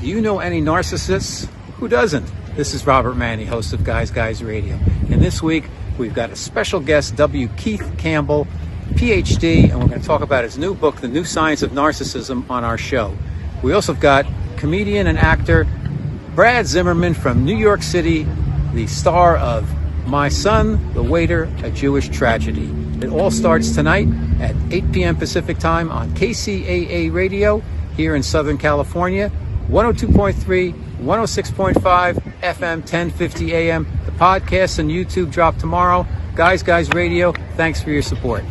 Do you know any narcissists? Who doesn't? This is Robert Manni, host of Guys Radio. And this week, we've got a special guest, W. Keith Campbell, PhD, and we're going to talk about his new book, The New Science of Narcissism, on our show. We also got comedian and actor Brad Zimmerman from New York City, the star of My Son, the Waiter, A Jewish Tragedy. It all starts tonight at 8 p.m. Pacific Time on KCAA Radio here in Southern California, 102.3, 106.5, FM, 1050 AM. The podcast and YouTube drop tomorrow. Guys Radio, thanks for your support.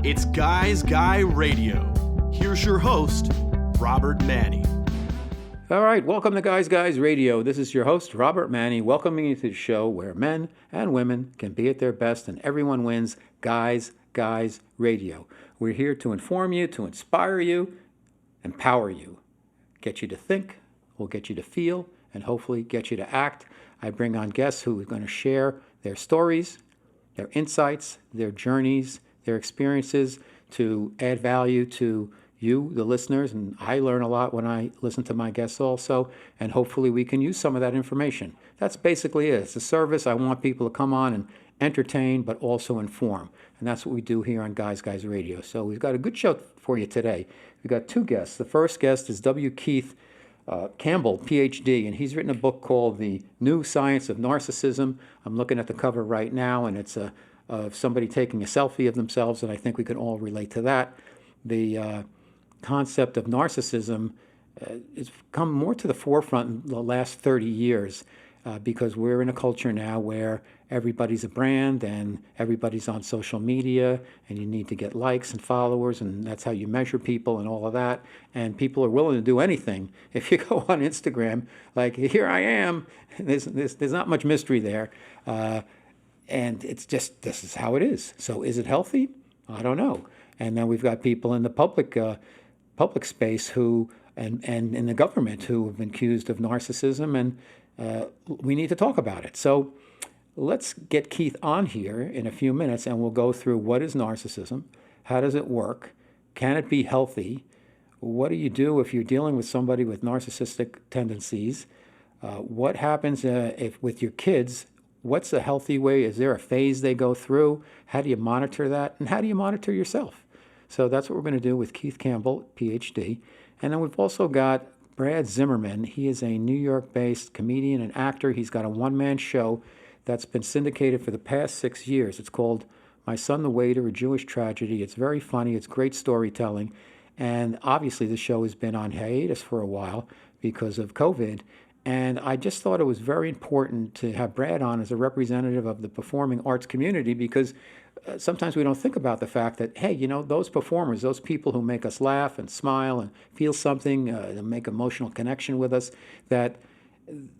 It's Guy Radio. Here's your host, Robert Manni. All right, welcome to Guys Radio. This is your host, Robert Manni, welcoming you to the show where men and women can be at their best and everyone wins. Guys Radio. We're here to inform you, to inspire you, empower you, get you to think, we'll get you to feel, and hopefully get you to act. I bring on guests who are going to share their stories, their insights, their journeys, their experiences to add value to you, the listeners, and I learn a lot when I listen to my guests also, and hopefully we can use some of that information. That's basically it. It's a service. I want people to come on and entertain, but also inform, and that's what we do here on Guys Radio. So we've got a good show for you today. We've got two guests. The first guest is W. Keith Campbell, PhD, and he's written a book called The New Science of Narcissism. I'm looking at the cover right now, and it's of somebody taking a selfie of themselves, and I think we can all relate to that. The concept of narcissism has come more to the forefront in the last 30 years because we're in a culture now where everybody's a brand and everybody's on social media and you need to get likes and followers, and that's how you measure people and all of that. And people are willing to do anything. If you go on Instagram, like, here I am, there's not much mystery there. And it's just, this is how it is. So is it healthy? I don't know. And then we've got people in the public space who, and in the government, who have been accused of narcissism, and we need to talk about it. So let's get Keith on here in a few minutes, and we'll go through what is narcissism, how does it work, can it be healthy, what do you do if you're dealing with somebody with narcissistic tendencies, what happens if with your kids. What's a healthy way? Is there a phase they go through? How do you monitor that? And how do you monitor yourself? So that's what we're going to do with Keith Campbell, PhD. And then we've also got Brad Zimmerman. He is a New York-based comedian and actor. He's got a one-man show that's been syndicated for the past 6 years. It's called My Son, the Waiter, A Jewish Tragedy. It's very funny. It's great storytelling. And obviously the show has been on hiatus for a while because of COVID. And I just thought it was very important to have Brad on as a representative of the performing arts community because sometimes we don't think about the fact that, hey, you know, those performers, those people who make us laugh and smile and feel something, to make emotional connection with us, that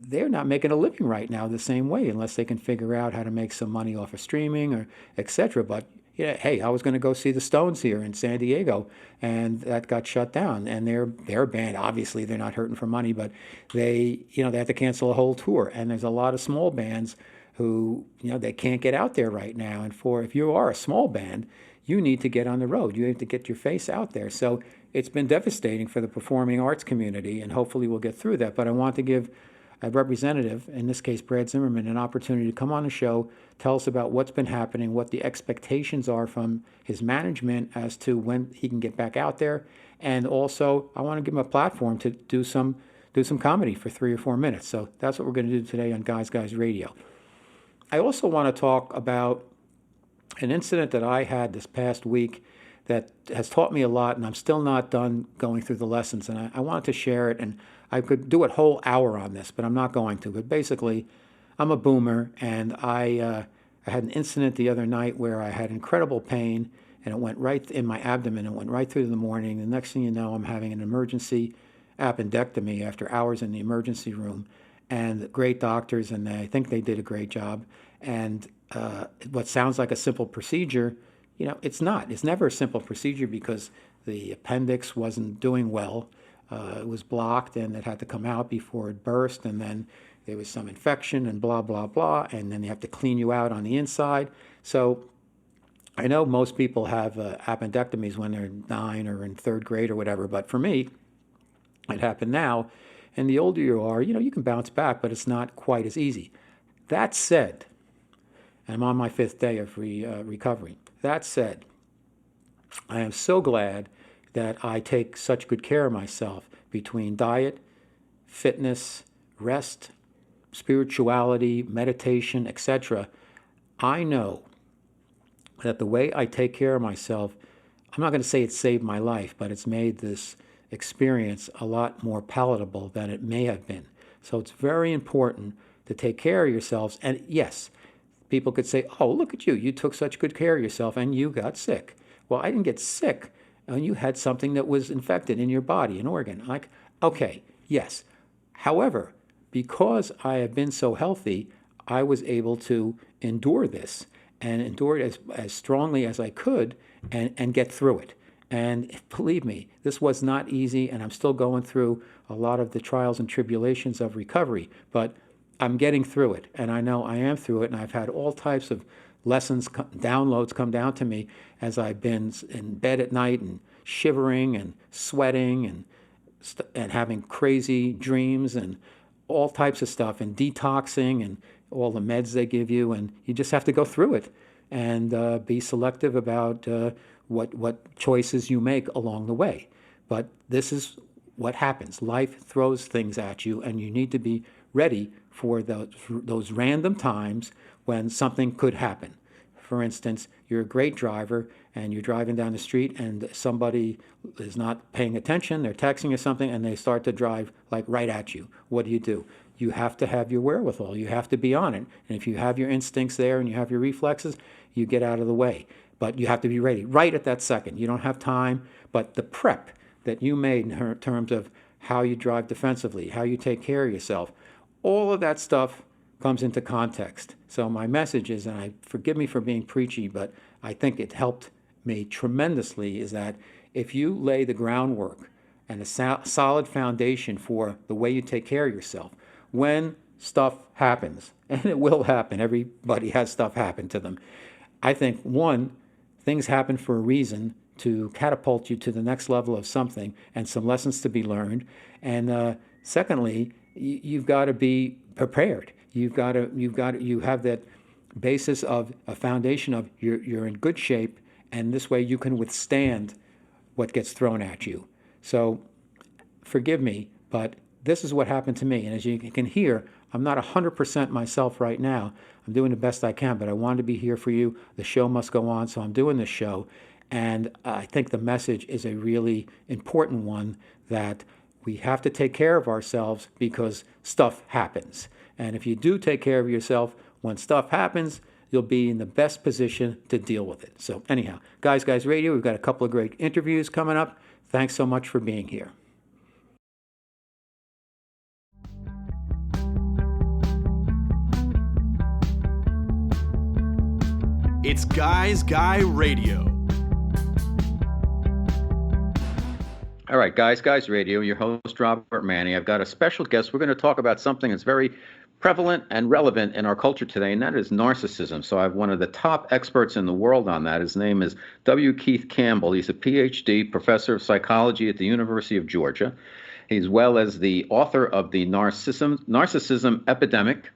they're not making a living right now the same way unless they can figure out how to make some money off of streaming or et cetera. But yeah, hey, I was going to go see the Stones here in San Diego, and that got shut down. And their band, obviously, they're not hurting for money, but they have to cancel a whole tour. And there's a lot of small bands who, they can't get out there right now. And if you are a small band, you need to get on the road. You have to get your face out there. So it's been devastating for the performing arts community, and hopefully we'll get through that. But I want to give a representative, in this case Brad Zimmerman, an opportunity to come on the show, tell us about what's been happening, what the expectations are from his management as to when he can get back out there. And also, I want to give him a platform to do some comedy for 3 or 4 minutes. So that's what we're going to do today on Guys Radio. I also want to talk about an incident that I had this past week that has taught me a lot, and I'm still not done going through the lessons, and I wanted to share it. And I could do a whole hour on this, but I'm not going to. But basically, I'm a boomer, and I had an incident the other night where I had incredible pain, and it went right in my abdomen. It went right through the morning. The next thing you know, I'm having an emergency appendectomy after hours in the emergency room, and great doctors, and I think they did a great job. And what sounds like a simple procedure, it's not. It's never a simple procedure because the appendix wasn't doing well. It was blocked and it had to come out before it burst, and then there was some infection and blah, blah, blah, and then they have to clean you out on the inside. So I know most people have appendectomies when they're 9 or in 3rd grade or whatever, but for me, it happened now. And the older you are, you can bounce back, but it's not quite as easy. That said, I'm on my 5th day of recovery. That said, I am so glad that I take such good care of myself between diet, fitness, rest, spirituality, meditation, etc. I know that the way I take care of myself, I'm not going to say it saved my life, but it's made this experience a lot more palatable than it may have been. So it's very important to take care of yourselves. And yes, people could say, oh, look at you. You took such good care of yourself and you got sick. Well, I didn't get sick. You had something that was infected in your body, an organ. Like, okay, yes. However, because I have been so healthy, I was able to endure this and endure it as strongly as I could and get through it. And believe me, this was not easy, and I'm still going through a lot of the trials and tribulations of recovery, but I'm getting through it, and I know I am through it, and I've had all types of lessons, downloads come down to me as I've been in bed at night and shivering and sweating and having crazy dreams and all types of stuff and detoxing and all the meds they give you, and you just have to go through it and be selective about what choices you make along the way. But this is what happens. Life throws things at you, and you need to be ready for those random times when something could happen. For instance, you're a great driver and you're driving down the street and somebody is not paying attention, they're texting you something, and they start to drive like right at you. What do? You have to have your wherewithal. You have to be on it. And if you have your instincts there and you have your reflexes, you get out of the way. But you have to be ready right at that second. You don't have time, but the prep that you made in terms of how you drive defensively, how you take care of yourself, all of that stuff comes into context. So my message is, and forgive me for being preachy, but I think it helped me tremendously, is that if you lay the groundwork and a solid foundation for the way you take care of yourself, when stuff happens, and it will happen, everybody has stuff happen to them, I think, one, things happen for a reason to catapult you to the next level of something and some lessons to be learned. And secondly, you've got to be prepared. You have that basis of a foundation of you're in good shape, and this way you can withstand what gets thrown at you. So forgive me, but this is what happened to me. And as you can hear, I'm not 100% myself right now. I'm doing the best I can, but I wanted to be here for you. The show must go on, so I'm doing this show. And I think the message is a really important one, that we have to take care of ourselves because stuff happens. And if you do take care of yourself, when stuff happens, you'll be in the best position to deal with it. So anyhow, Guys Radio, we've got a couple of great interviews coming up. Thanks so much for being here. It's Guy Radio. All right, Guys Radio, your host, Robert Manni. I've got a special guest. We're going to talk about something that's very prevalent and relevant in our culture today, and that is narcissism. So I have one of the top experts in the world on that. His name is W. Keith Campbell. He's a PhD, professor of psychology at the University of Georgia, as well as the author of the Narcissism Epidemic,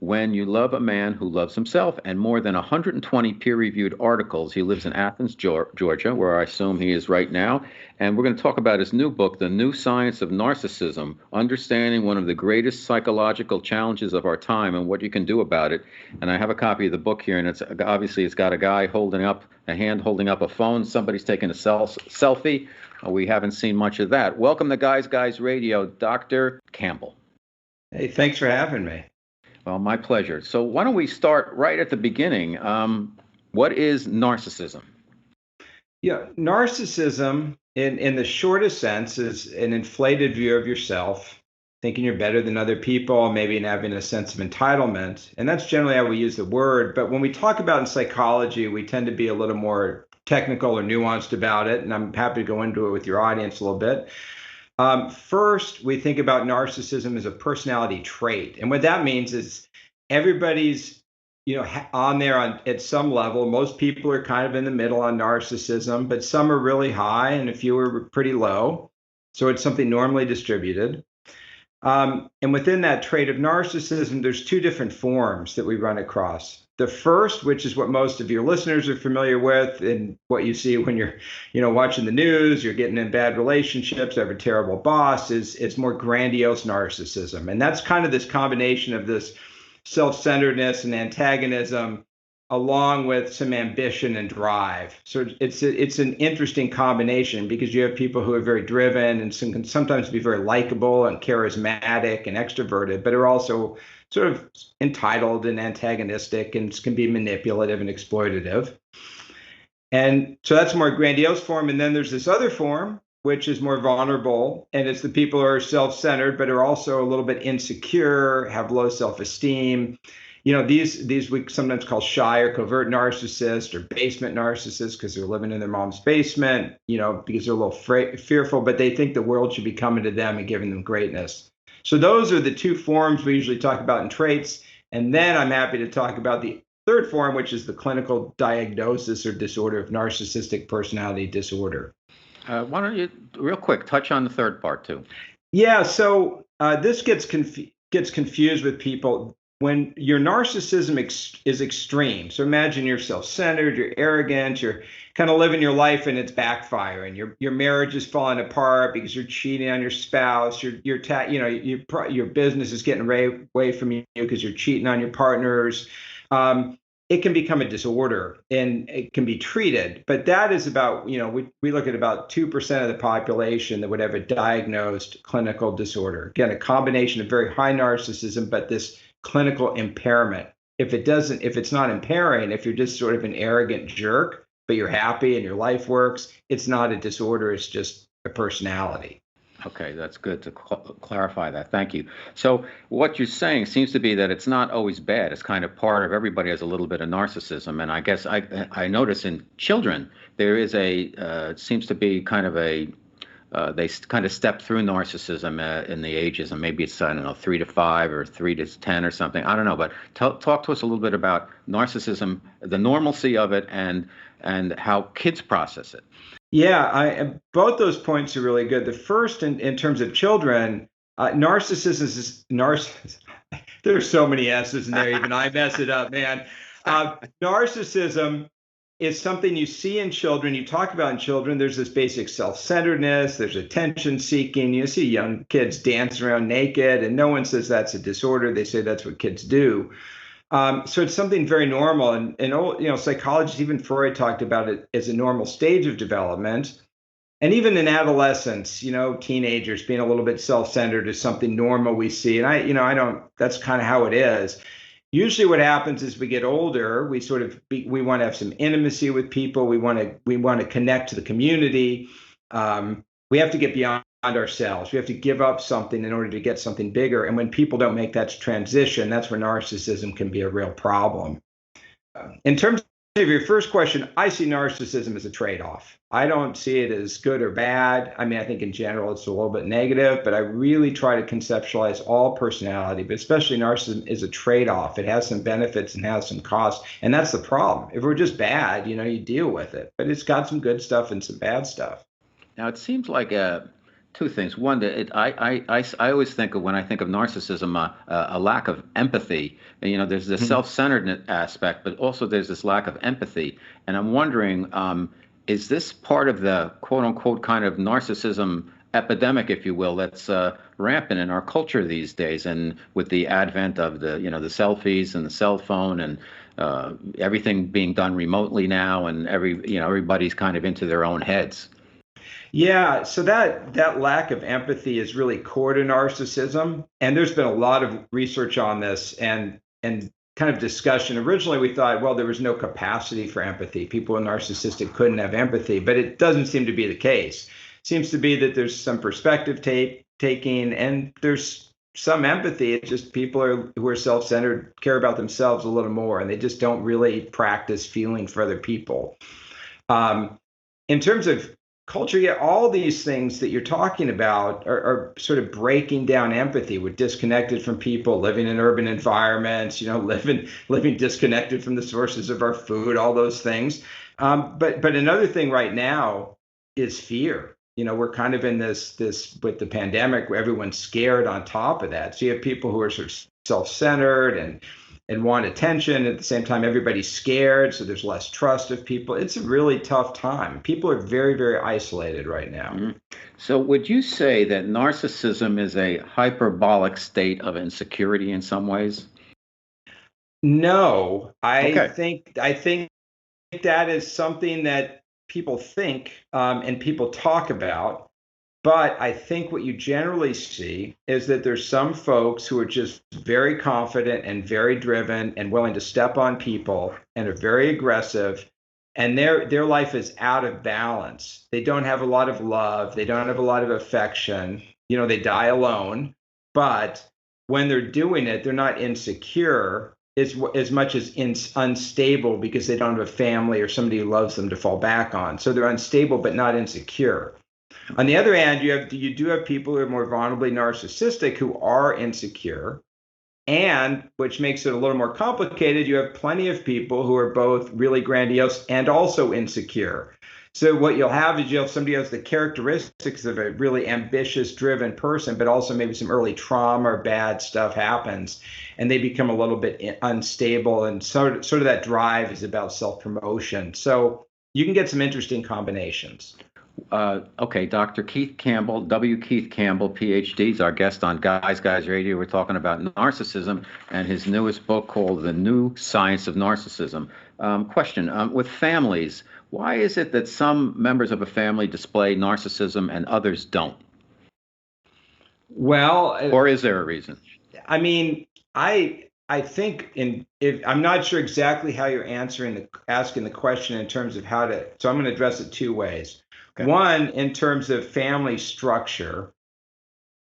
When You Love a Man Who Loves Himself, and more than 120 peer-reviewed articles. He lives in Athens, Georgia, where I assume he is right now. And we're going to talk about his new book, The New Science of Narcissism, Understanding One of the Greatest Psychological Challenges of Our Time and What You Can Do About It. And I have a copy of the book here, and it's got a guy holding up a phone. Somebody's taking a selfie. We haven't seen much of that. Welcome to Guys Radio, Dr. Campbell. Hey, thanks for having me. Well, my pleasure. So why don't we start right at the beginning? What is narcissism? Yeah, narcissism, in the shortest sense, is an inflated view of yourself thinking you're better than other people, maybe having a sense of entitlement. And that's generally how we use the word. But when we talk about in psychology, we tend to be a little more technical or nuanced about it. And I'm happy to go into it with your audience a little bit. First, we think about narcissism as a personality trait. And what that means is everybody's on there at some level. Most people are kind of in the middle on narcissism, but some are really high and a few are pretty low. So it's something normally distributed. And within that trait of narcissism, there's two different forms that we run across. The first, which is what most of your listeners are familiar with, and what you see when you're, watching the news, you're getting in bad relationships, have a terrible boss, it's more grandiose narcissism. And that's kind of this combination of this self-centeredness and antagonism, along with some ambition and drive. So it's an interesting combination because you have people who are very driven and can sometimes be very likable and charismatic and extroverted, but are also sort of entitled and antagonistic and can be manipulative and exploitative. And so that's a more grandiose form. And then there's this other form, which is more vulnerable. And it's the people who are self-centered, but are also a little bit insecure, have low self-esteem. These we sometimes call shy or covert narcissists or basement narcissists because they're living in their mom's basement, because they're a little fearful, but they think the world should be coming to them and giving them greatness. So those are the two forms we usually talk about in traits. And then I'm happy to talk about the third form, which is the clinical diagnosis or disorder of narcissistic personality disorder. Why don't you, real quick, touch on the third part too? Yeah, so this gets confused with people when your narcissism is extreme. So imagine you're self-centered, you're arrogant, you're kind of living your life and it's backfiring. Your marriage is falling apart because you're cheating on your spouse. Your business is getting away from you because you're cheating on your partners. It can become a disorder and it can be treated. But that is about, we look at about 2% of the population that would have a diagnosed clinical disorder. Again, a combination of very high narcissism, but this clinical impairment. If it's not impairing, if you're just sort of an arrogant jerk, but you're happy and your life works, it's not a disorder, it's just a personality. Okay, that's good to clarify that. Thank you. So what you're saying seems to be that it's not always bad. It's kind of part of everybody has a little bit of narcissism. And I guess I notice in children, there is seems to be kind of they kind of step through narcissism in the ages, and maybe it's, 3 to 5 or 3 to 10 or something. I don't know, but talk to us a little bit about narcissism, the normalcy of it, and how kids process it. Yeah, both those points are really good. The first, in terms of children, narcissism is there's so many S's in there, even I mess it up, man. Narcissism is something you see in children, you talk about in children. There's this basic self-centeredness, there's attention seeking. You see young kids dance around naked, and no one says that's a disorder. They say that's what kids do. So it's something very normal, and psychologists, even Freud talked about it as a normal stage of development. And even in adolescence, teenagers being a little bit self-centered is something normal we see. And that's kind of how it is. Usually what happens is we get older, we want to have some intimacy with people. We want to connect to the community. We have to get beyond ourselves. We have to give up something in order to get something bigger. And when people don't make that transition, that's where narcissism can be a real problem. In terms of your first question, I see narcissism as a trade-off. I don't see it as good or bad. I mean, I think in general it's a little bit negative, but I really try to conceptualize all personality, but especially narcissism is a trade-off. It has some benefits and has some costs, and that's the problem. If we're just bad, you deal with it, but it's got some good stuff and some bad stuff. Now, it seems like two things. One, I always think of, when I think of narcissism, a lack of empathy. There's the self-centered aspect, but also there's this lack of empathy. And I'm wondering, is this part of the quote-unquote kind of narcissism epidemic, if you will, that's rampant in our culture these days, and with the advent of the selfies and the cell phone and everything being done remotely now, and everybody's kind of into their own heads? Yeah, so that lack of empathy is really core to narcissism. And there's been a lot of research on this and kind of discussion. Originally, we thought, well, there was no capacity for empathy. People with narcissistic couldn't have empathy, but it doesn't seem to be the case. It seems to be that there's some perspective taking, and there's some empathy. It's just people who are self-centered care about themselves a little more, and they just don't really practice feeling for other people. In terms of culture, yeah, all these things that you're talking about are sort of breaking down empathy. We're disconnected from people, living in urban environments, living disconnected from the sources of our food, all those things. But another thing right now is fear. We're kind of in this with the pandemic where everyone's scared on top of that. So you have people who are sort of self-centered and want attention. At the same time, everybody's scared, so there's less trust of people. It's a really tough time. People are very, very isolated right now. Mm-hmm. So would you say that narcissism is a hyperbolic state of insecurity in some ways? No, Okay. I think that is something that people think and people talk about. But I think what you generally see is that there's some folks who are just very confident and very driven and willing to step on people and are very aggressive, and their life is out of balance. They don't have a lot of love. They don't have a lot of affection. They die alone. But when they're doing it, they're not insecure as much as unstable because they don't have a family or somebody who loves them to fall back on. So they're unstable but not insecure. On the other hand, you do have people who are more vulnerably narcissistic who are insecure, and which makes it a little more complicated. You have plenty of people who are both really grandiose and also insecure. So what you'll have is somebody who has the characteristics of a really ambitious, driven person, but also maybe some early trauma or bad stuff happens, and they become a little bit unstable. And sort of that drive is about self-promotion. So you can get some interesting combinations. Okay, Dr. Keith Campbell, W. Keith Campbell, PhD, is our guest on Guys Radio. We're talking about narcissism and his newest book called The New Science of Narcissism. Question, with families, why is it that some members of a family display narcissism and others don't? Well, or is there a reason? I mean, I think I'm not sure exactly how you're asking the question in terms of how to, so I'm going to address it two ways. Okay. One, in terms of family structure,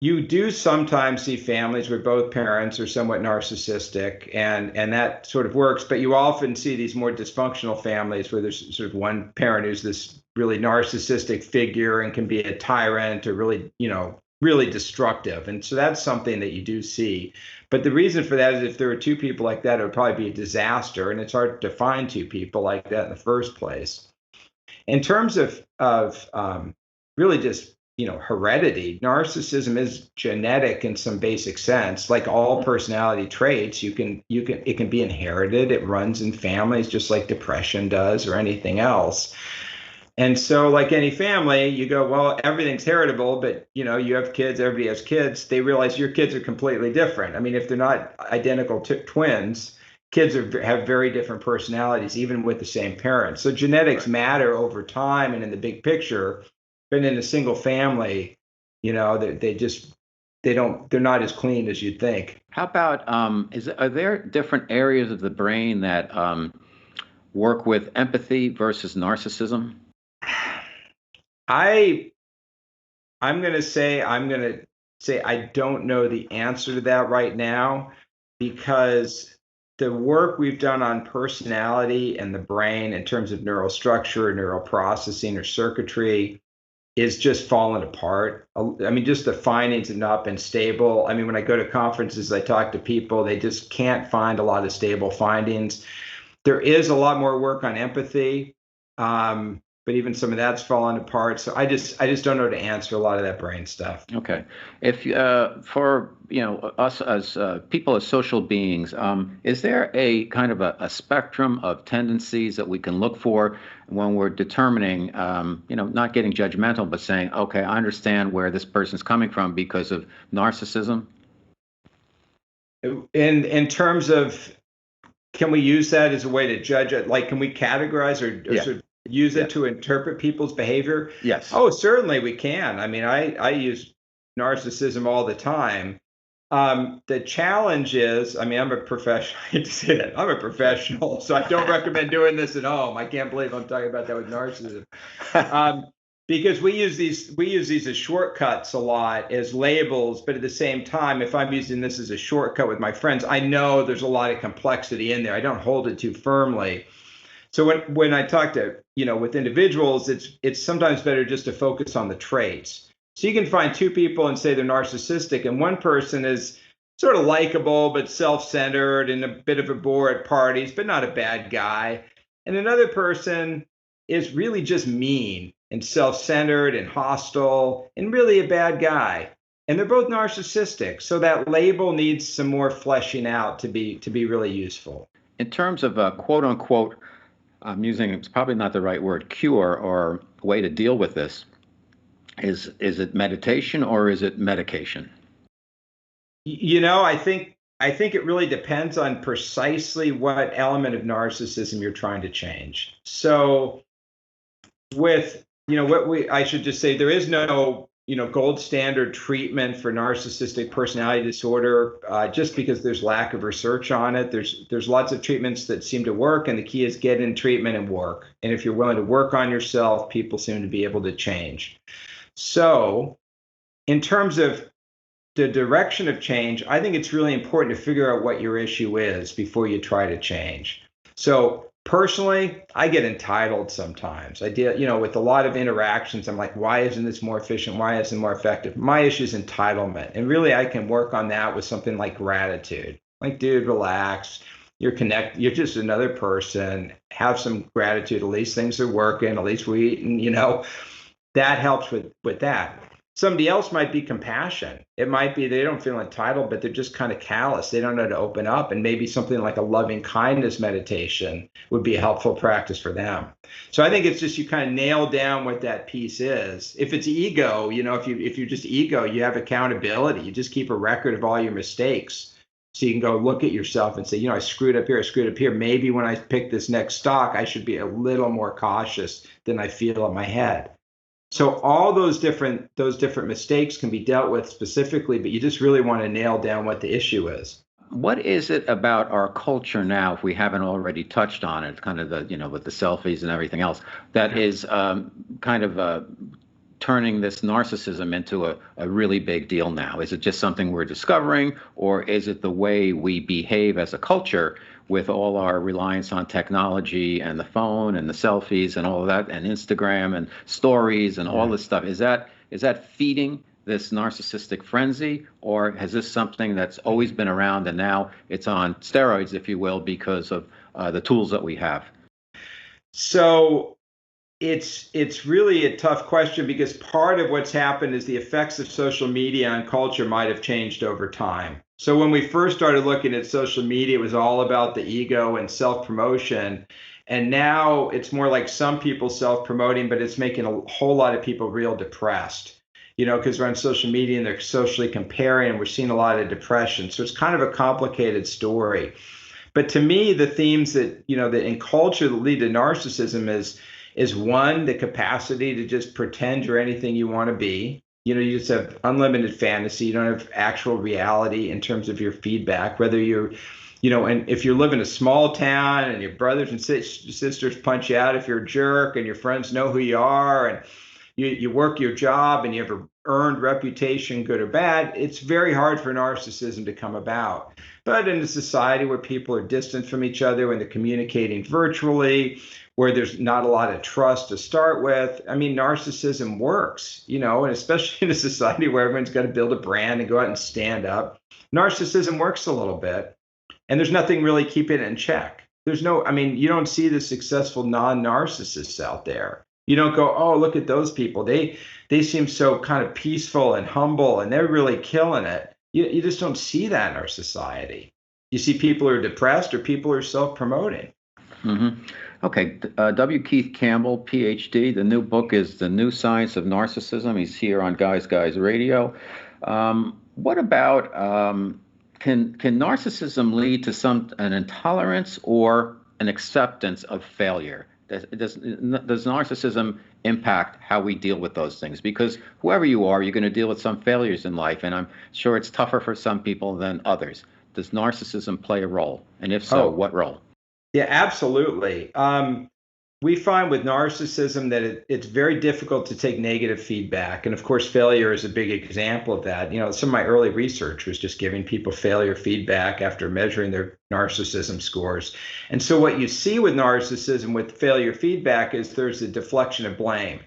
you do sometimes see families where both parents are somewhat narcissistic, and that sort of works, but you often see these more dysfunctional families where there's sort of one parent who's this really narcissistic figure and can be a tyrant or really, really destructive. And so that's something that you do see. But the reason for that is if there were two people like that, it would probably be a disaster, and it's hard to find two people like that in the first place. In terms of really just heredity, narcissism is genetic in some basic sense. Like all personality traits, it can be inherited. It runs in families just like depression does or anything else. And so, like any family, you go, well, everything's heritable, but you have kids, everybody has kids. They realize your kids are completely different. I mean, if they're not identical twins, kids have very different personalities, even with the same parents. So genetics matter over time and in the big picture. But in a single family, they're not as clean as you'd think. How about are there different areas of the brain that work with empathy versus narcissism? I'm going to say I don't know the answer to that right now, because the work we've done on personality and the brain in terms of neural structure, neural processing, or circuitry is just falling apart. I mean, just the findings have not been stable. I mean, when I go to conferences, I talk to people, they just can't find a lot of stable findings. There is a lot more work on empathy, but even some of that's fallen apart. So I just don't know to answer a lot of that brain stuff. Okay. If for us as people as social beings, is there a kind of a spectrum of tendencies that we can look for when we're determining, not getting judgmental, but saying, okay, I understand where this person's coming from because of narcissism? In terms of, can we use that as a way to judge it? Like, can we categorize or sort of use it to interpret people's behavior? Yes. Oh, certainly we can. I mean, I use narcissism all the time. The challenge is, I mean, I'm a professional. I hate to say that. I'm a professional, so I don't recommend doing this at home. I can't believe I'm talking about that with narcissism. because we use these as shortcuts a lot as labels, but at the same time, if I'm using this as a shortcut with my friends, I know there's a lot of complexity in there. I don't hold it too firmly. So when I talk to, with individuals, it's sometimes better just to focus on the traits. So you can find two people and say they're narcissistic, and one person is sort of likable but self-centered and a bit of a bore at parties, but not a bad guy. And another person is really just mean and self-centered and hostile and really a bad guy. And they're both narcissistic. So that label needs some more fleshing out to be really useful. In terms of quote unquote, I'm using, it's probably not the right word, cure or way to deal with this. Is it meditation or is it medication? I think it really depends on precisely what element of narcissism you're trying to change. So with, I should just say there is no, gold standard treatment for narcissistic personality disorder, just because there's lack of research on it. There's lots of treatments that seem to work, and the key is get in treatment and work. And if you're willing to work on yourself, people seem to be able to change. So in terms of the direction of change, I think it's really important to figure out what your issue is before you try to change. So personally, I get entitled sometimes. I deal, with a lot of interactions. I'm like, why isn't this more efficient? Why isn't it more effective? My issue is entitlement. And really, I can work on that with something like gratitude. Like, dude, relax. You're connected. You're just another person. Have some gratitude. At least things are working. At least we're eating, that helps with that. Somebody else might be compassion. It might be they don't feel entitled, but they're just kind of callous. They don't know to open up. And maybe something like a loving kindness meditation would be a helpful practice for them. So I think it's just you kind of nail down what that piece is. If it's ego, if you're just ego, you have accountability. You just keep a record of all your mistakes. So you can go look at yourself and say, I screwed up here, I screwed up here. Maybe when I pick this next stock, I should be a little more cautious than I feel in my head. So all those different mistakes can be dealt with specifically, but you just really want to nail down what the issue is. What is it about our culture now, if we haven't already touched on it, kind of the, with the selfies and everything else, that is kind of turning this narcissism into a really big deal now? Is it just something we're discovering, or is it the way we behave as a culture with all our reliance on technology and the phone and the selfies and all of that and Instagram and stories and all this stuff? Is that feeding this narcissistic frenzy, or has this something that's always been around and now it's on steroids, if you will, because of the tools that we have? So it's really a tough question, because part of what's happened is the effects of social media on culture might have changed over time. So when we first started looking at social media, it was all about the ego and self-promotion. And now it's more like some people self-promoting, but it's making a whole lot of people real depressed, because we're on social media and they're socially comparing, and we're seeing a lot of depression. So it's kind of a complicated story. But to me, the themes that, that in culture that lead to narcissism is one, the capacity to just pretend you're anything you want to be. You just have unlimited fantasy. You don't have actual reality in terms of your feedback, whether you're, and if you live in a small town and your brothers and sisters punch you out if you're a jerk, and your friends know who you are, and you work your job and you have an earned reputation, good or bad, it's very hard for narcissism to come about. But in a society where people are distant from each other, when they're communicating virtually, where there's not a lot of trust to start with, narcissism works, and especially in a society where everyone's got to build a brand and go out and stand up, narcissism works a little bit, and there's nothing really keeping it in check. You don't see the successful non-narcissists out there. You don't go, oh, look at those people. They seem so kind of peaceful and humble, and they're really killing it. You just don't see that in our society. You see people who are depressed or people who are self-promoting. Mm-hmm. Okay, W. Keith Campbell, PhD. The new book is The New Science of Narcissism. He's here on Guys Radio. What about, can narcissism lead to an intolerance or an acceptance of failure? Does narcissism impact how we deal with those things? Because whoever you are, you're going to deal with some failures in life, and I'm sure it's tougher for some people than others. Does narcissism play a role? And if so, what role? Yeah, absolutely. we find with narcissism that it's very difficult to take negative feedback. And of course, failure is a big example of that. Some of my early research was just giving people failure feedback after measuring their narcissism scores. And so what you see with narcissism with failure feedback is there's a deflection of blame.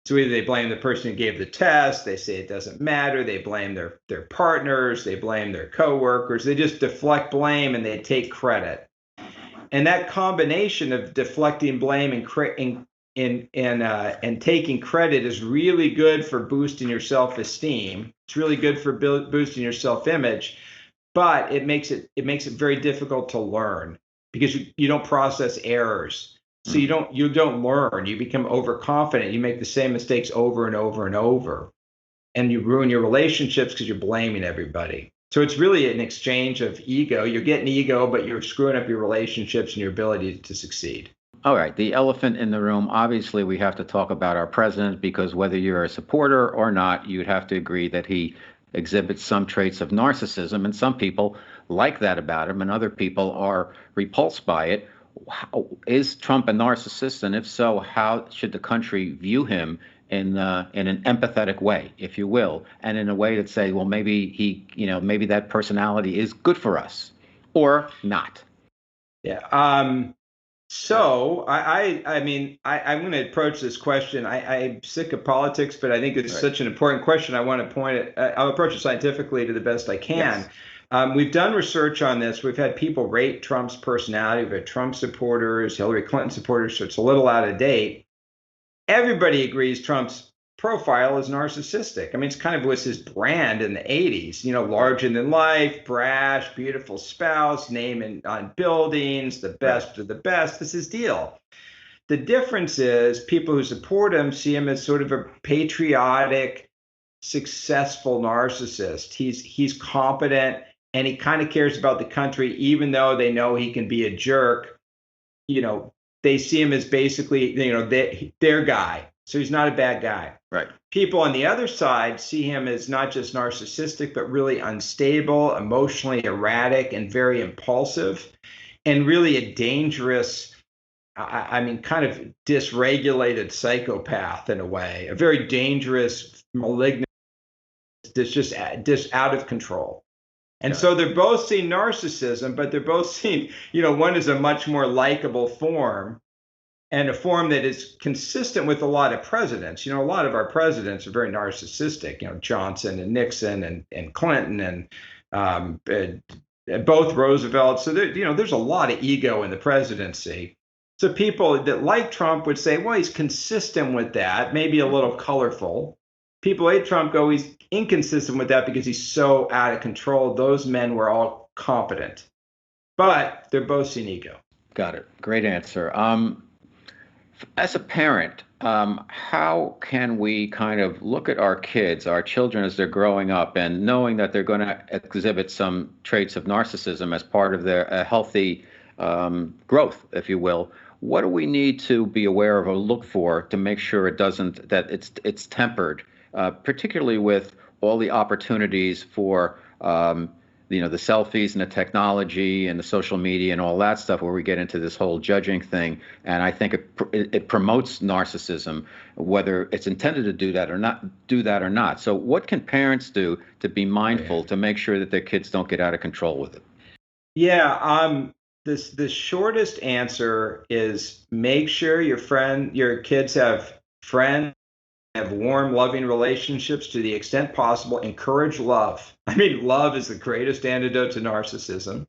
So either they blame the person who gave the test, they say it doesn't matter, they blame their partners, they blame their coworkers, they just deflect blame and they take credit. And that combination of deflecting blame and taking credit is really good for boosting your self-esteem. It's really good for boosting your self-image, but it makes it very difficult to learn because you don't process errors. So you don't learn. You become overconfident. You make the same mistakes over and over and over, and you ruin your relationships because you're blaming everybody. So it's really an exchange of ego. You're getting ego, but you're screwing up your relationships and your ability to succeed. All right, the elephant in the room. Obviously, we have to talk about our president because whether you're a supporter or not, you'd have to agree that he exhibits some traits of narcissism, and some people like that about him, and other people are repulsed by it. Is Trump a narcissist, and if so, how should the country view him in an empathetic way, if you will, and in a way that say, well, maybe maybe that personality is good for us, or not? Yeah. So I mean, I'm going to approach this question. I'm sick of politics, but I think it's such an important question. I want to point it. I'll approach it scientifically to the best I can. Yes. We've done research on this. We've had people rate Trump's personality. We've had Trump supporters, Hillary Clinton supporters, so it's a little out of date. Everybody agrees Trump's profile is narcissistic. I mean, it's kind of was his brand in the 80s, larger than life, brash, beautiful spouse, name on buildings, the best of the best. This is his deal. The difference is people who support him see him as sort of a patriotic, successful narcissist. He's competent and he kind of cares about the country, even though they know he can be a jerk. They see him as basically, their guy. So he's not a bad guy. Right. People on the other side see him as not just narcissistic, but really unstable, emotionally erratic, and very impulsive, and really a dangerous, kind of dysregulated psychopath in a way, a very dangerous, malignant, just out of control. And so they're both seeing narcissism, but they're both seeing, one is a much more likable form and a form that is consistent with a lot of presidents. A lot of our presidents are very narcissistic, Johnson and Nixon and Clinton and both Roosevelt. So there's a lot of ego in the presidency. So people that like Trump would say, well, he's consistent with that, maybe a little colorful. People hate Trump go, he's inconsistent with that because he's so out of control. Those men were all competent, but they're both seeing ego. Got it. Great answer. As a parent, how can we kind of look at our kids, our children as they're growing up and knowing that they're going to exhibit some traits of narcissism as part of their healthy growth, if you will? What do we need to be aware of or look for to make sure that it's tempered, particularly with all the opportunities for the selfies and the technology and the social media and all that stuff, where we get into this whole judging thing? And I think it promotes narcissism, whether it's intended to do that or not. So what can parents do to be mindful to make sure that their kids don't get out of control with it? Yeah. The shortest answer is make sure your kids have friends, have warm, loving relationships to the extent possible. Encourage love. I mean, love is the greatest antidote to narcissism.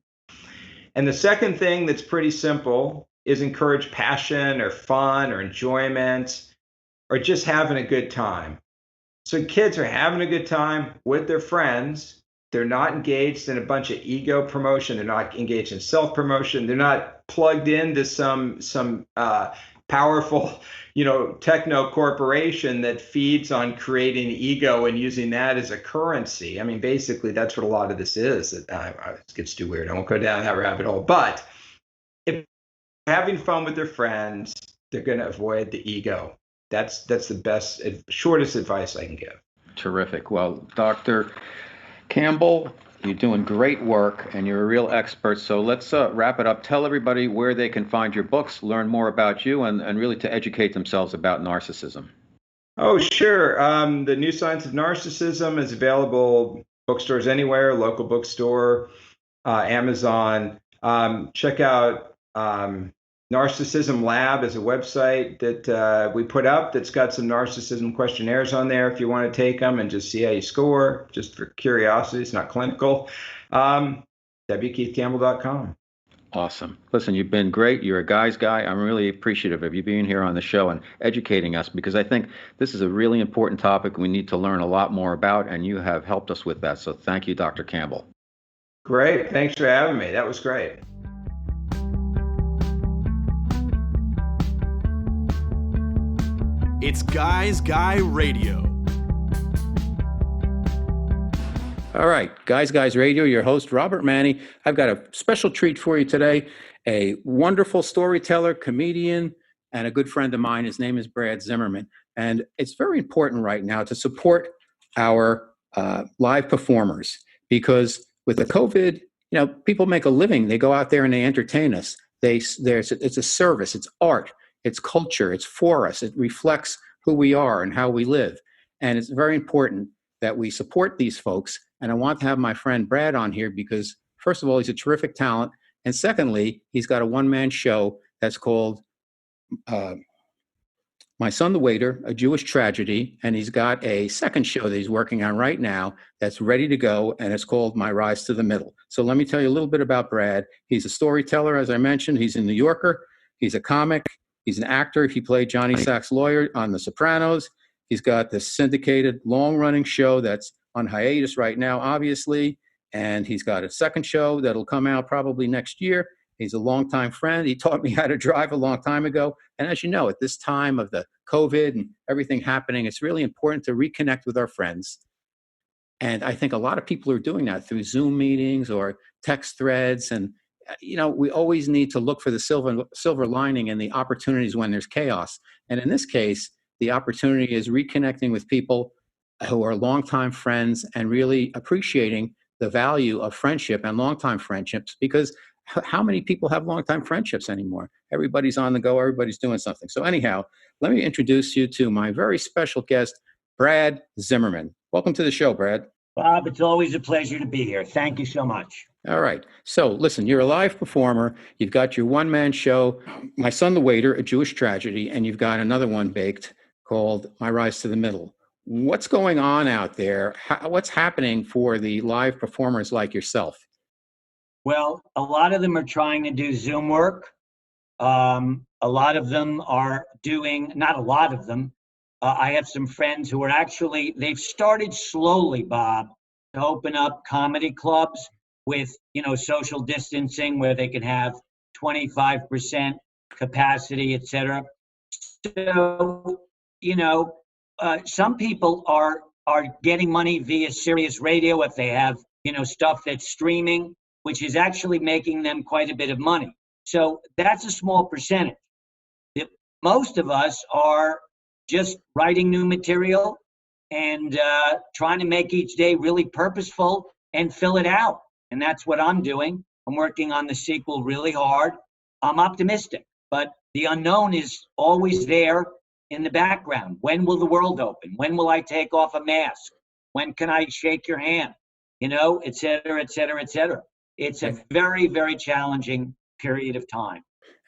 And the second thing that's pretty simple is encourage passion or fun or enjoyment or just having a good time. So kids are having a good time with their friends. They're not engaged in a bunch of ego promotion. They're not engaged in self-promotion. They're not plugged into some powerful, techno corporation that feeds on creating ego and using that as a currency. I mean, basically, that's what a lot of this is. It gets too weird. I won't go down that rabbit hole. But if they're having fun with their friends, they're going to avoid the ego. That's the best, shortest advice I can give. Terrific. Well, Dr. Campbell, You're doing great work, and you're a real expert. So let's wrap it up. Tell everybody where they can find your books, learn more about you, and really to educate themselves about narcissism. Oh, sure. The New Science of Narcissism is available bookstores anywhere, local bookstore, Amazon. Check out Narcissism Lab is a website that we put up that's got some narcissism questionnaires on there if you want to take them and just see how you score, just for curiosity. It's not clinical. wkeithcampbell.com. Awesome. Listen, you've been great. You're a guy's guy. I'm really appreciative of you being here on the show and educating us, because I think this is a really important topic we need to learn a lot more about, and you have helped us with that. So thank you, Dr. Campbell. Great. Thanks for having me. That was great. It's Guys Guy Radio. All right, Guys Radio, your host, Robert Manni. I've got a special treat for you today. A wonderful storyteller, comedian, and a good friend of mine. His name is Brad Zimmerman. And it's very important right now to support our live performers, because with the COVID, people make a living. They go out there and they entertain us. It's a service, it's art, it's culture, it's for us. It reflects who we are and how we live. And it's very important that we support these folks. And I want to have my friend Brad on here because, first of all, he's a terrific talent. And secondly, he's got a one-man show that's called My Son the Waiter, A Jewish Tragedy. And he's got a second show that he's working on right now that's ready to go, and it's called My Rise to the Middle. So let me tell you a little bit about Brad. He's a storyteller, as I mentioned. He's in New Yorker. He's a comic. He's an actor. He played Johnny Sack's lawyer on The Sopranos. He's got this syndicated, long-running show that's on hiatus right now, obviously, and he's got a second show that'll come out probably next year. He's a longtime friend. He taught me how to drive a long time ago. And as you know, at this time of the COVID and everything happening, it's really important to reconnect with our friends. And I think a lot of people are doing that through Zoom meetings or text threads. And, we always need to look for the silver lining and the opportunities when there's chaos. And in this case, the opportunity is reconnecting with people who are longtime friends and really appreciating the value of friendship and longtime friendships, because how many people have longtime friendships anymore? Everybody's on the go. Everybody's doing something. So anyhow, let me introduce you to my very special guest, Brad Zimmerman. Welcome to the show, Brad. Bob, it's always a pleasure to be here. Thank you so much. All right. So listen, you're a live performer. You've got your one-man show, My Son the Waiter, A Jewish Tragedy, and you've got another one baked called My Rise to the Middle. What's going on out there? What's happening for the live performers like yourself? Well, a lot of them are trying to do Zoom work. A lot of them are doing, not a lot of them. I have some friends who are they've started slowly, Bob, to open up comedy clubs with, social distancing where they can have 25% capacity, et cetera. So, some people are getting money via Sirius Radio if they have, stuff that's streaming, which is actually making them quite a bit of money. So that's a small percentage. Most of us are just writing new material and trying to make each day really purposeful and fill it out. And that's what I'm doing. I'm working on the sequel really hard. I'm optimistic, but the unknown is always there in the background. When will the world open? When will I take off a mask? When can I shake your hand? Et cetera, et cetera, et cetera. It's a very, very challenging period of time.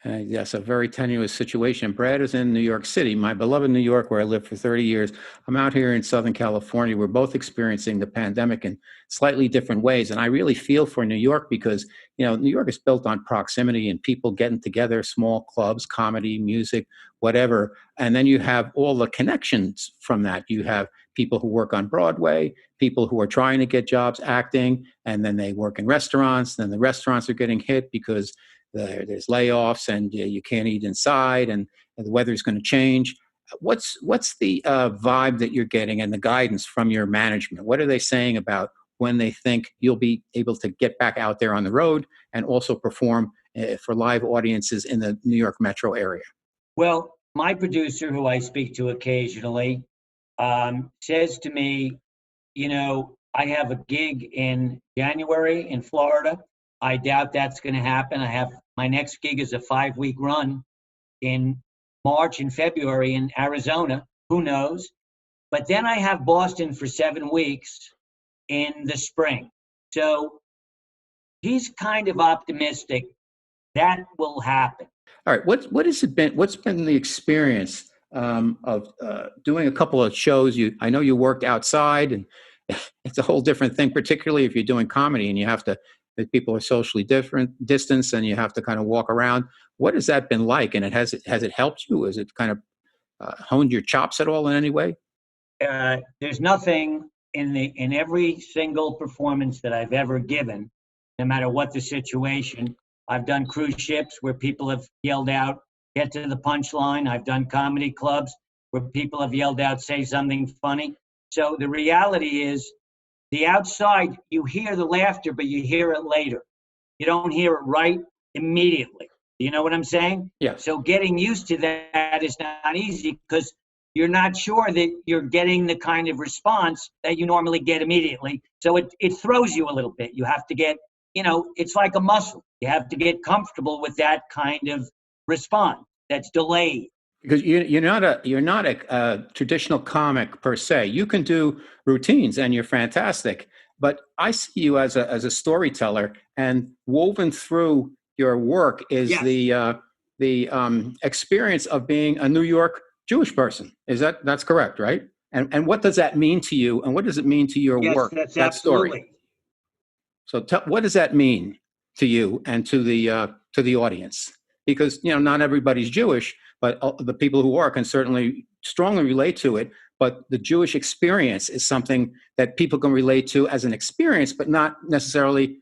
Yes, a very tenuous situation. Brad is in New York City, my beloved New York, where I lived for 30 years. I'm out here in Southern California. We're both experiencing the pandemic in slightly different ways. And I really feel for New York because, New York is built on proximity and people getting together, small clubs, comedy, music, whatever. And then you have all the connections from that. You have people who work on Broadway, people who are trying to get jobs acting, and then they work in restaurants. Then the restaurants are getting hit because there's layoffs and you can't eat inside and the weather's going to change. What's the vibe that you're getting and the guidance from your management? What are they saying about when they think you'll be able to get back out there on the road and also perform for live audiences in the New York metro area? Well, my producer, who I speak to occasionally, says to me, I have a gig in January in Florida. I doubt that's going to happen. My next gig is a 5-week run in March and February in Arizona. Who knows? But then I have Boston for 7 weeks in the spring. So he's kind of optimistic that will happen. All right, what has it been? What's been the experience of doing a couple of shows? I know you work outside, and it's a whole different thing, particularly if you're doing comedy and you have to. If people are socially distance, and you have to kind of walk around. What has that been like? And has it helped you? Has it kind of honed your chops at all in any way? There's nothing in every single performance that I've ever given, no matter what the situation. I've done cruise ships where people have yelled out, "Get to the punchline." I've done comedy clubs where people have yelled out, "Say something funny." So the reality is, the outside, you hear the laughter, but you hear it later. You don't hear it right immediately. You know what I'm saying? Yeah. So getting used to that is not easy because you're not sure that you're getting the kind of response that you normally get immediately. So it throws you a little bit. You have to get, it's like a muscle. You have to get comfortable with that kind of response that's delayed. Because you're not a traditional comic per se. You can do routines, and you're fantastic. But I see you as a storyteller, and woven through your work is Yes. the experience of being a New York Jewish person. That's correct, right? And what does that mean to you? And what does it mean to your Yes, work? that's That story. absolutely. So what does that mean to you and to the audience? Because not everybody's Jewish, but the people who are can certainly strongly relate to it. But the Jewish experience is something that people can relate to as an experience, but not necessarily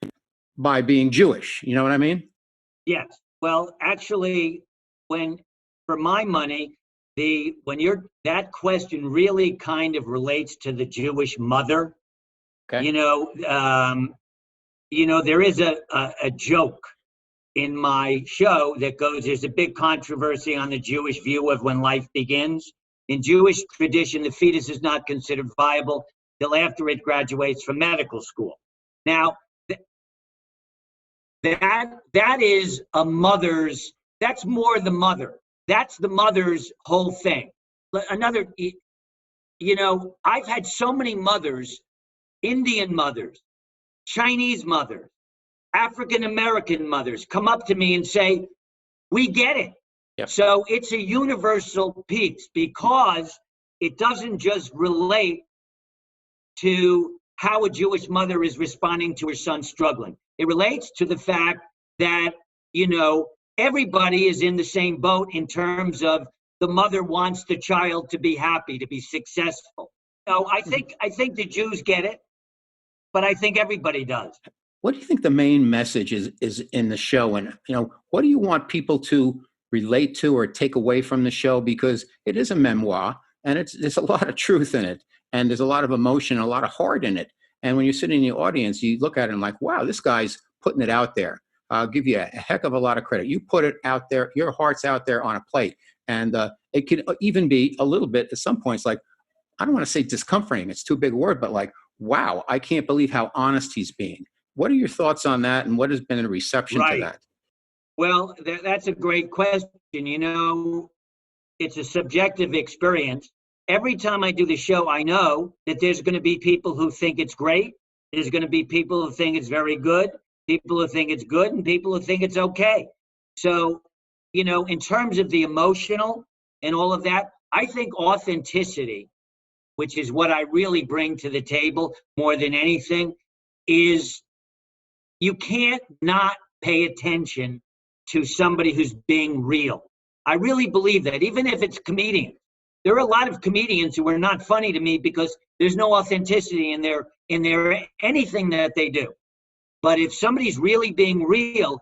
by being Jewish. You know what I mean? Yes. Well, actually, for my money, that question really kind of relates to the Jewish mother. Okay. There is a joke in my show that goes, there's a big controversy on the Jewish view of when life begins. In Jewish tradition, the fetus is not considered viable till after it graduates from medical school. Now, that is that's more the mother. That's the mother's whole thing. I've had so many mothers, Indian mothers, Chinese mothers, African American mothers come up to me and say, "We get it." Yep. So it's a universal piece because it doesn't just relate to how a Jewish mother is responding to her son struggling. It relates to the fact that, everybody is in the same boat in terms of the mother wants the child to be happy, to be successful. I think the Jews get it, but I think everybody does. What do you think the main message is in the show? And, what do you want people to relate to or take away from the show? Because it is a memoir, and there's a lot of truth in it, and there's a lot of emotion, a lot of heart in it. And when you're sitting in the audience, you look at it and like, wow, this guy's putting it out there. I'll give you a heck of a lot of credit. You put it out there. Your heart's out there on a plate. And it can even be a little bit at some points like, I don't want to say discomforting. It's too big a word, but like, wow, I can't believe how honest he's being. What are your thoughts on that? And what has been the reception to that? Well, that's a great question. It's a subjective experience. Every time I do the show, I know that there's going to be people who think it's great. There's going to be people who think it's very good, people who think it's good, and people who think it's okay. So, in terms of the emotional and all of that, I think authenticity, which is what I really bring to the table more than anything, is you can't not pay attention to somebody who's being real. I really believe that, even if it's comedians. There are a lot of comedians who are not funny to me because there's no authenticity in their anything that they do. But if somebody's really being real,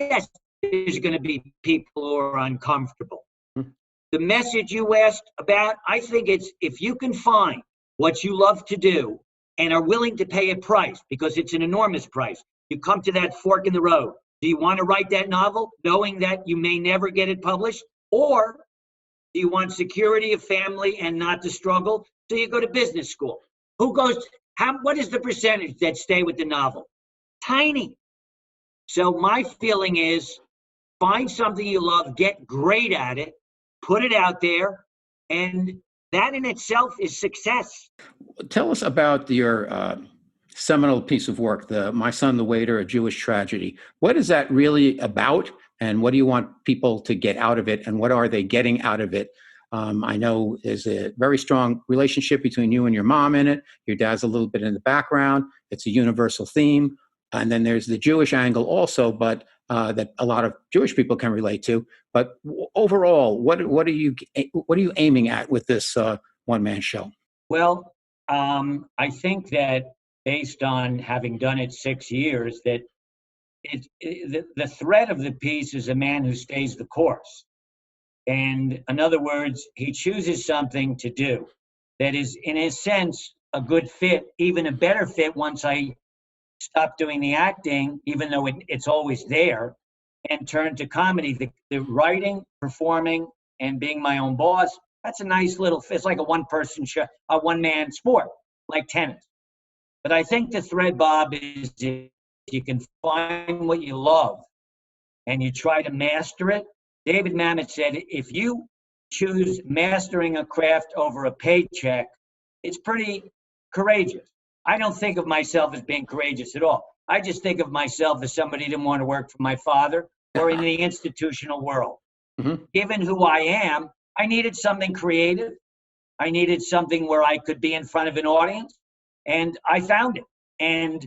yes, there's going to be people who are uncomfortable. The message you asked about, I think it's if you can find what you love to do and are willing to pay a price, because it's an enormous price. You come to that fork in the road. Do you want to write that novel knowing that you may never get it published? Or do you want security of family and not to struggle? So you go to business school. Who goes What is the percentage that stay with the novel? Tiny. So my feeling is find something you love, get great at it, put it out there, and that in itself is success. Tell us about your seminal piece of work, the My Son the Waiter, A Jewish Tragedy. What is that really about, and what do you want people to get out of it, and what are they getting out of it? I know there's a very strong relationship between you and your mom in it. Your dad's a little bit in the background. It's a universal theme. And then there's the Jewish angle also, but that a lot of Jewish people can relate to. But overall, what are you aiming at with this one-man show? Well, I think that based on having done it 6 years, that the thread of the piece is a man who stays the course. And in other words, he chooses something to do that is, in a sense, a good fit, even a better fit once I stop doing the acting, even though it's always there, and turn to comedy. The writing, performing, and being my own boss, that's a nice little, it's like a one-person show, a one-man sport, like tennis. But I think the thread, Bob, is if you can find what you love and you try to master it. David Mamet said, if you choose mastering a craft over a paycheck, it's pretty courageous. I don't think of myself as being courageous at all. I just think of myself as somebody who didn't want to work for my father or in the institutional world. Mm-hmm. Given who I am, I needed something creative. I needed something where I could be in front of an audience, and I found it. And,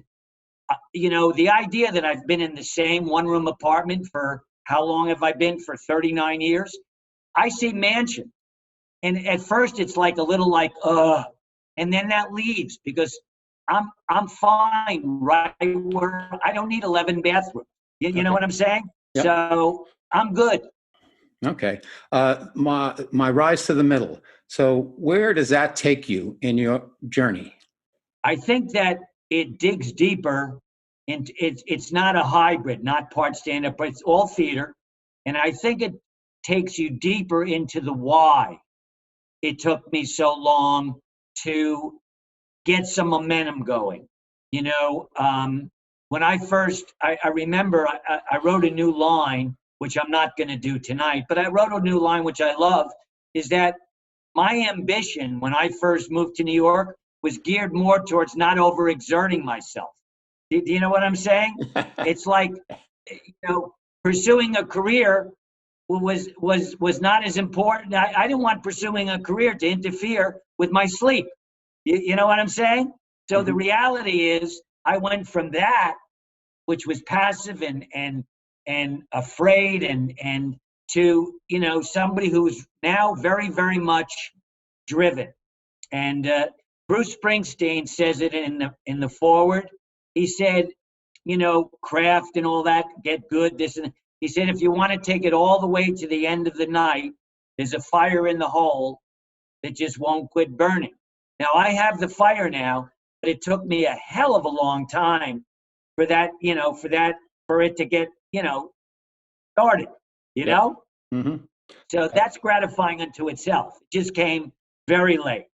the idea that I've been in the same one-room apartment for how long have I been? For 39 years. I see mansion. And at first it's like a little like, and then that leaves because I'm fine right where I don't need 11 bathrooms. You know what I'm saying? Yep. So I'm good. Okay. My rise to the middle. So where does that take you in your journey? I think that it digs deeper. And it's not a hybrid, not part stand-up, but it's all theater. And I think it takes you deeper into the why it took me so long to get some momentum going. When I first, I remember I wrote a new line, which I'm not going to do tonight, but I wrote a new line, which I love, is that my ambition when I first moved to New York was geared more towards not overexerting myself. Do you know what I'm saying? It's like, pursuing a career was not as important. I didn't want pursuing a career to interfere with my sleep. You know what I'm saying? So the reality is I went from that, which was passive and afraid and to, somebody who's now very, very much driven. And Bruce Springsteen says it in the foreword. He said, craft and all that, get good, this and he said, if you want to take it all the way to the end of the night, there's a fire in the hole that just won't quit burning. Now, I have the fire now, but it took me a hell of a long time for that, for it to get, started, know? Mm-hmm. So that's gratifying unto itself. It just came very late.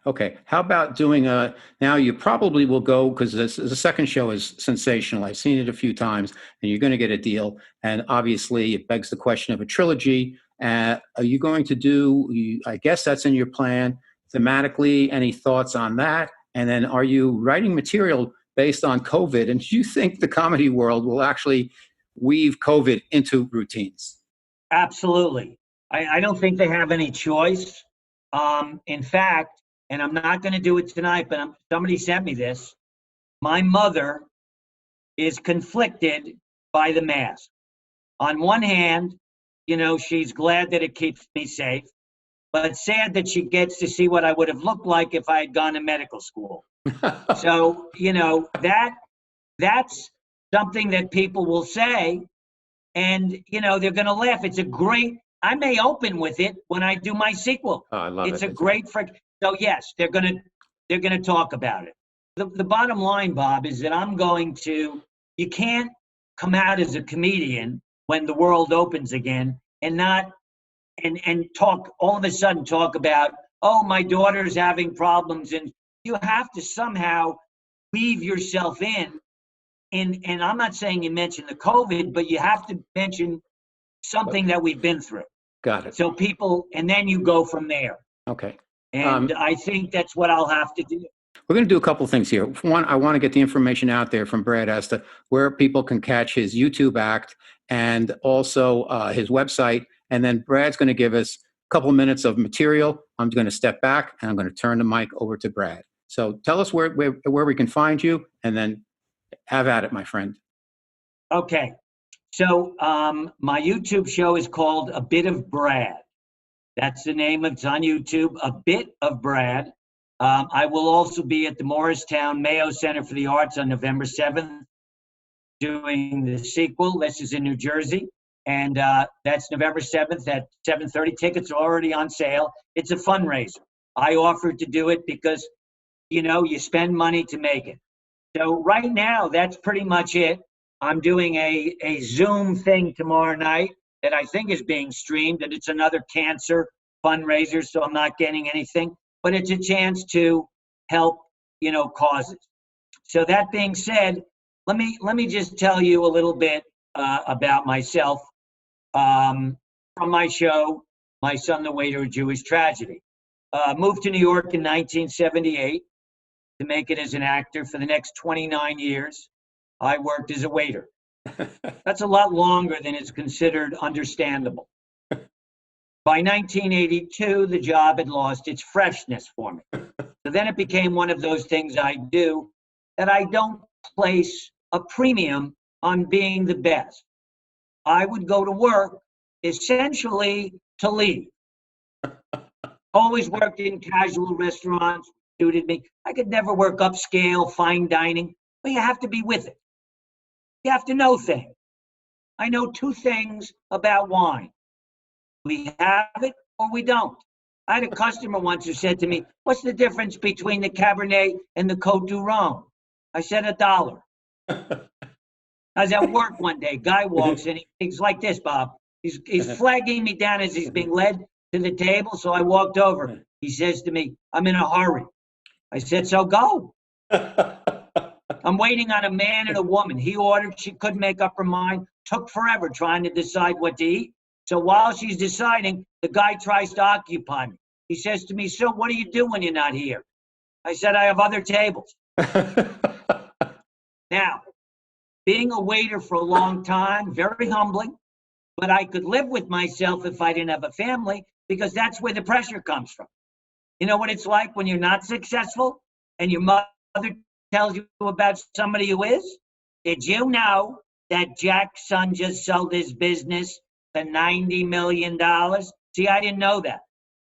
Okay. How about doing now you probably will go, because the second show is sensational. I've seen it a few times, and you're going to get a deal. And obviously it begs the question of a trilogy. Are you going to do, I guess that's in your plan, thematically, any thoughts on that? And then are you writing material based on COVID? And do you think the comedy world will actually weave COVID into routines? Absolutely. I don't think they have any choice. In fact, and I'm not going to do it tonight, but somebody sent me this. My mother is conflicted by the mask. On one hand, she's glad that it keeps me safe, but sad that she gets to see what I would have looked like if I had gone to medical school. So, that's something that people will say, and, they're going to laugh. I may open with it when I do my sequel. Oh, I love it. It's a great So yes, they're gonna talk about it. The bottom line, Bob, is that you can't come out as a comedian when the world opens again and talk all of a sudden talk about, oh, my daughter's having problems, and you have to somehow weave yourself in. And I'm not saying you mention the COVID, but you have to mention something that we've been through. Got it. So people, and then you go from there. Okay. And I think that's what I'll have to do. We're going to do a couple things here. One, I want to get the information out there from Brad as to where people can catch his YouTube act and also his website. And then Brad's going to give us a couple of minutes of material. I'm going to step back and I'm going to turn the mic over to Brad. So tell us where we can find you, and then have at it, my friend. Okay. So my YouTube show is called A Bit of Brad. That's the name of it's on YouTube, A Bit of Brad. I will also be at the Morristown Mayo Center for the Arts on November 7th doing the sequel. This is in New Jersey. And that's November 7th at 7:30. Tickets are already on sale. It's a fundraiser. I offered to do it because, you know, you spend money to make it. So right now, that's pretty much it. I'm doing a Zoom thing tomorrow night that I think is being streamed, and it's another cancer fundraiser, so I'm not getting anything. But it's a chance to help, you know, causes. So that being said, let me just tell you a little bit about myself from my show, My Son, the Waiter, A Jewish Tragedy. Moved to New York in 1978 to make it as an actor. For the next 29 years, I worked as a waiter. That's a lot longer than is considered understandable. By 1982, the job had lost its freshness for me. So then it became one of those things I do that I don't place a premium on being the best. I would go to work essentially to leave. Always worked in casual restaurants, suited me. I could never work upscale, fine dining, but you have to be with it. You have to know things. I know two things about wine. We have it or we don't. I had a customer once who said to me, "What's the difference between the Cabernet and the Côte du Rhône?" I said, $1. I was at work one day. Guy walks in. He's like this, Bob. He's flagging me down as he's being led to the table. So I walked over. He says to me, "I'm in a hurry." I said, "So go." I'm waiting on a man and a woman. He ordered. She couldn't make up her mind. Took forever trying to decide what to eat. So while she's deciding, the guy tries to occupy me. He says to me, "So what do you do when you're not here?" I said, "I have other tables." Now, being a waiter for a long time, very humbling, but I could live with myself if I didn't have a family, because that's where the pressure comes from. You know what it's like when you're not successful and your mother tells you about somebody who is? Did you know that Jack's son just sold his business for $90 million? See, I didn't know that.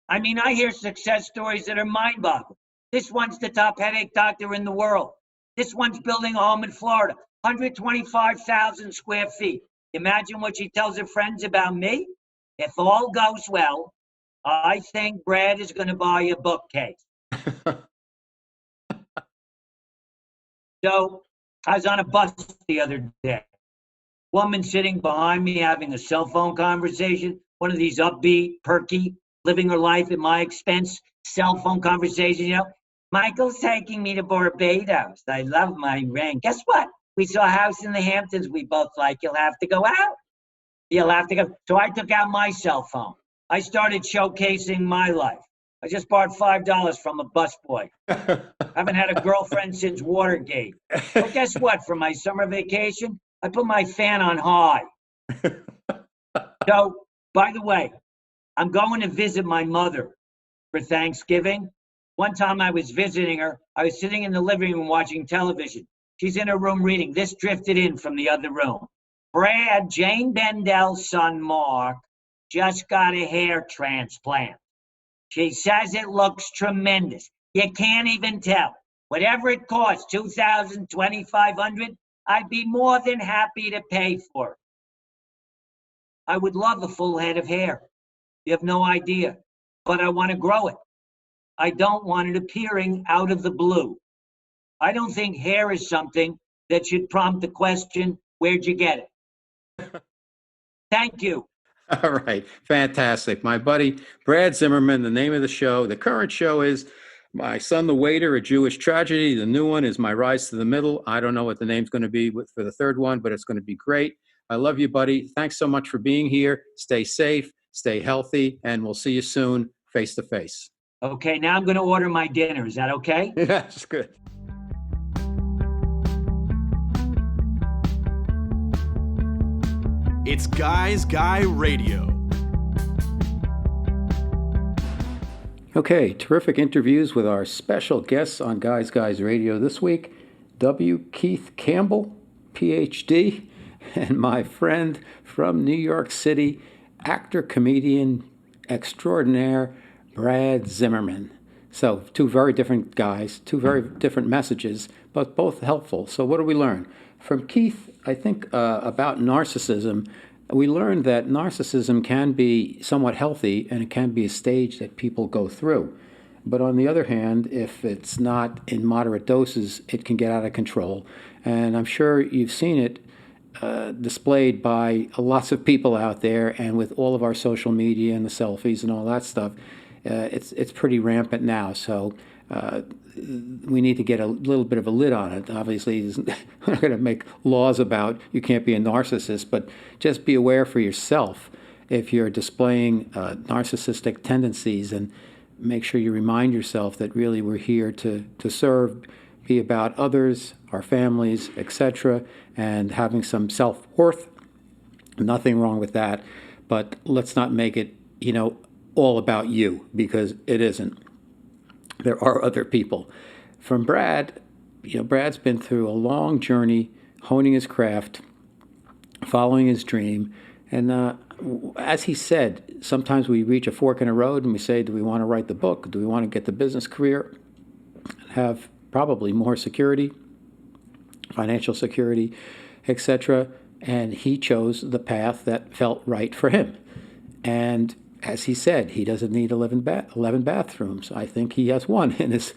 I mean, I hear success stories that are mind-boggling. This one's the top headache doctor in the world. This one's building a home in Florida, 125,000 square feet. Imagine what she tells her friends about me. If all goes well, I think Brad is going to buy a bookcase. So I was on a bus the other day. Woman sitting behind me having a cell phone conversation, one of these upbeat, perky, living her life at my expense cell phone conversations, you know. "Michael's taking me to Barbados. I love my ring. Guess what? We saw a house in the Hamptons we both like. You'll have to go out. You'll have to go." So I took out my cell phone. I started showcasing my life. I just borrowed $5 from a busboy. I haven't had a girlfriend since Watergate. But guess what? For my summer vacation, I put my fan on high. So, by the way, I'm going to visit my mother for Thanksgiving. One time I was visiting her. I was sitting in the living room watching television. She's in her room reading. This drifted in from the other room. "Brad, Jane Bendel's son, Mark, just got a hair transplant. She says it looks tremendous. You can't even tell. Whatever it costs, $2,000, $2,500, I'd be more than happy to pay for it." I would love a full head of hair. You have no idea. But I want to grow it. I don't want it appearing out of the blue. I don't think hair is something that should prompt the question, "Where'd you get it?" Thank you. All right. Fantastic. My buddy, Brad Zimmerman, the name of the show. The current show is My Son the Waiter, A Jewish Tragedy. The new one is My Rise to the Middle. I don't know what the name's going to be for the third one, but it's going to be great. I love you, buddy. Thanks so much for being here. Stay safe, stay healthy, and we'll see you soon, face to face. Okay, now I'm going to order my dinner. Is that okay? That's good. It's Guys Guy Radio. Okay, terrific interviews with our special guests on Guys Guys Radio this week. W. Keith Campbell, PhD, and my friend from New York City, actor, comedian extraordinaire, Brad Zimmerman. So, two very different guys, two very different messages, but both helpful. So what do we learn? From Keith, I think about narcissism, we learned that narcissism can be somewhat healthy and it can be a stage that people go through. But on the other hand, if it's not in moderate doses, it can get out of control. And I'm sure you've seen it displayed by lots of people out there, and with all of our social media and the selfies and all that stuff, it's pretty rampant now. So we need to get a little bit of a lid on it. Obviously, we're not going to make laws about you can't be a narcissist, but just be aware for yourself if you're displaying narcissistic tendencies, and make sure you remind yourself that really we're here to serve, be about others, our families, etc., and having some self-worth. Nothing wrong with that, but let's not make it, all about you, because it isn't. There are other people. From Brad, Brad's been through a long journey, honing his craft, following his dream, and as he said, sometimes we reach a fork in the road and we say, do we want to write the book? Do we want to get the business career? Have probably more security, financial security, etc. And he chose the path that felt right for him. And as he said, he doesn't need 11 bathrooms. I think he has one in his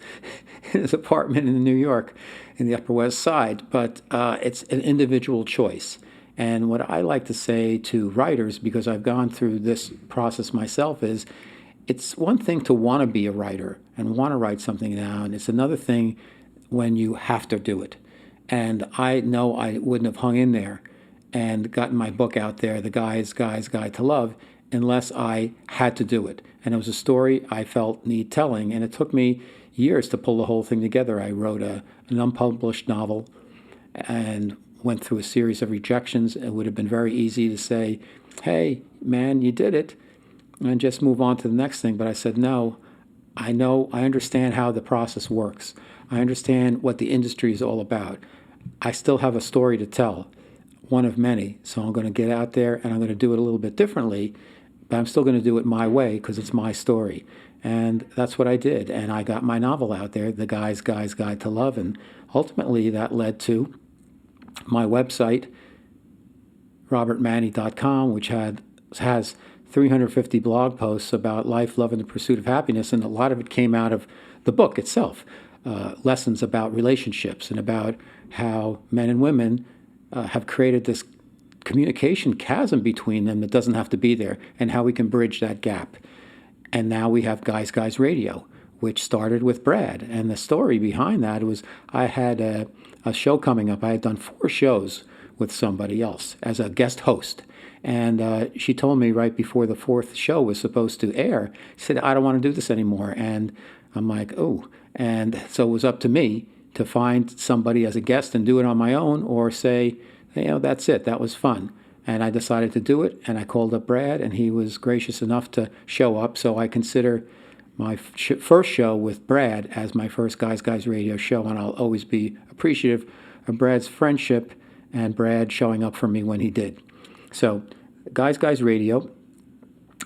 apartment in New York, in the Upper West Side. But it's an individual choice. And what I like to say to writers, because I've gone through this process myself, is it's one thing to want to be a writer and want to write something down. It's another thing when you have to do it. And I know I wouldn't have hung in there and gotten my book out there, The Guy's Guide to Love, unless I had to do it. And it was a story I felt need telling, and it took me years to pull the whole thing together. I wrote an unpublished novel and went through a series of rejections. It would have been very easy to say, hey, man, you did it, and just move on to the next thing. But I said, no, I understand how the process works. I understand what the industry is all about. I still have a story to tell, one of many. So I'm going to get out there and I'm going to do it a little bit differently, but I'm still going to do it my way because it's my story. And that's what I did. And I got my novel out there, The Guy's Guide to Love. And ultimately that led to my website, robertmanni.com, which has 350 blog posts about life, love, and the pursuit of happiness. And a lot of it came out of the book itself. Lessons about relationships and about how men and women have created this communication chasm between them that doesn't have to be there, and how we can bridge that gap. And now we have Guys Guys Radio, which started with Brad. And the story behind that was I had a show coming up. I had done 4 shows with somebody else as a guest host. And she told me right before the 4th show was supposed to air, she said, I don't want to do this anymore. And I'm like, oh. And so it was up to me to find somebody as a guest and do it on my own, or say, that's it. That was fun. And I decided to do it, and I called up Brad, and he was gracious enough to show up. So I consider my first show with Brad as my first Guys Guys Radio show, and I'll always be appreciative of Brad's friendship and Brad showing up for me when he did. So, Guys Guys Radio,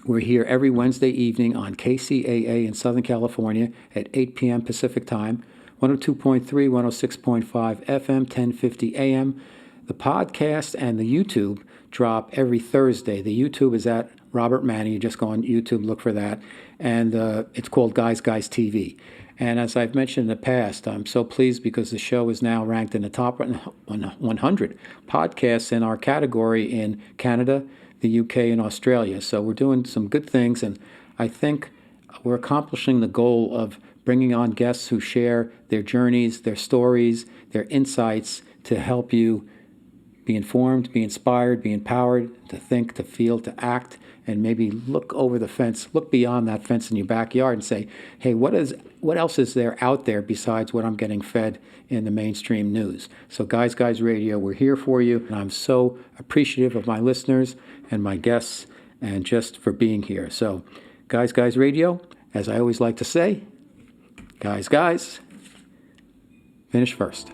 we're here every Wednesday evening on KCAA in Southern California at 8 p.m. Pacific Time, 102.3, 106.5 FM, 1050 AM. The podcast and the YouTube drop every Thursday. The YouTube is at Robert Manni. You just go on YouTube, look for that. And it's called Guys Guys TV. And as I've mentioned in the past, I'm so pleased because the show is now ranked in the top 100 podcasts in our category in Canada, the UK, and Australia. So we're doing some good things, and I think we're accomplishing the goal of bringing on guests who share their journeys, their stories, their insights to help you be informed, be inspired, be empowered to think, to feel, to act, and maybe look over the fence, look beyond that fence in your backyard and say, hey, what else is there out there besides what I'm getting fed in the mainstream news? So Guys Radio, we're here for you. And I'm so appreciative of my listeners and my guests and just for being here. So Guys Radio, as I always like to say, guys, finish first.